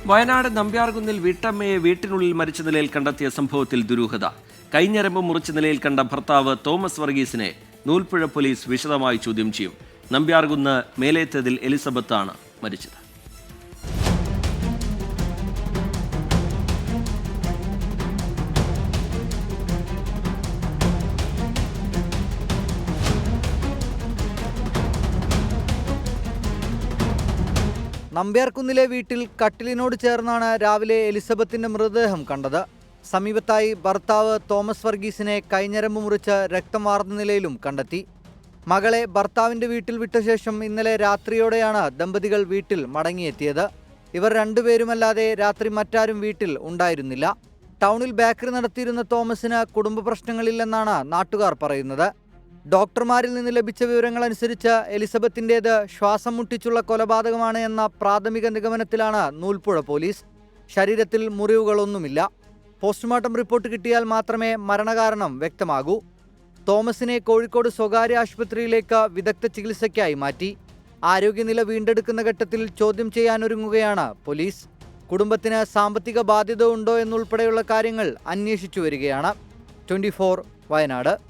വയനാട് നമ്പ്യാർകുന്നിൽ വീട്ടമ്മയെ വീട്ടിനുള്ളിൽ മരിച്ച നിലയിൽ കണ്ടെത്തിയ സംഭവത്തിൽ ദുരൂഹത. കൈഞ്ഞരമ്പ് മുറിച്ച നിലയിൽ കണ്ട ഭർത്താവ് തോമസ് വർഗീസിനെ നൂൽപ്പുഴ പോലീസ് വിശദമായി ചോദ്യം ചെയ്യും. നമ്പ്യാർകുന്ന് മേലേത്തതിൽ എലിസബത്താണ് മരിച്ചത്. നമ്പ്യാർകുന്നിലെ വീട്ടിൽ കട്ടിലിനോട് ചേർന്നാണ് രാവിലെ എലിസബത്തിന്റെ മൃതദേഹം കണ്ടത്. സമീപത്തായി ഭർത്താവ് തോമസ് വർഗീസിനെ കൈഞ്ഞരമ്പ് മുറിച്ച് രക്തം വാർന്ന നിലയിലും കണ്ടെത്തി. മകളെ ഭർത്താവിന്റെ വീട്ടിൽ വിട്ട ശേഷം ഇന്നലെ രാത്രിയോടെയാണ് ദമ്പതികൾ വീട്ടിൽ മടങ്ങിയെത്തിയത്. ഇവർ രണ്ടുപേരുമല്ലാതെ രാത്രി മറ്റാരും വീട്ടിൽ ഉണ്ടായിരുന്നില്ല. ടൗണിൽ ബേക്കറി നടത്തിയിരുന്ന തോമസിന് കുടുംബ പ്രശ്നങ്ങളില്ലെന്നാണ് നാട്ടുകാർ പറയുന്നത്. ഡോക്ടർമാരിൽ നിന്ന് ലഭിച്ച വിവരങ്ങളനുസരിച്ച് എലിസബത്തിൻ്റേത് ശ്വാസം മുട്ടിച്ചുള്ള കൊലപാതകമാണ് എന്ന പ്രാഥമിക നിഗമനത്തിലാണ് നൂൽപ്പുഴ പോലീസ്. ശരീരത്തിൽ മുറിവുകളൊന്നുമില്ല. പോസ്റ്റ്മോർട്ടം റിപ്പോർട്ട് കിട്ടിയാൽ മാത്രമേ മരണകാരണം വ്യക്തമാകൂ. തോമസിനെ കോഴിക്കോട് സ്വകാര്യ ആശുപത്രിയിലേക്ക് വിദഗ്ധ ചികിത്സയ്ക്കായി മാറ്റി. ആരോഗ്യനില വീണ്ടെടുക്കുന്ന ഘട്ടത്തിൽ ചോദ്യം ചെയ്യാനൊരുങ്ങുകയാണ് പോലീസ്. കുടുംബത്തിന് സാമ്പത്തിക ബാധ്യത ഉണ്ടോ എന്നുൾപ്പെടെയുള്ള കാര്യങ്ങൾ അന്വേഷിച്ചു വരികയാണ്. 24 വയനാട്.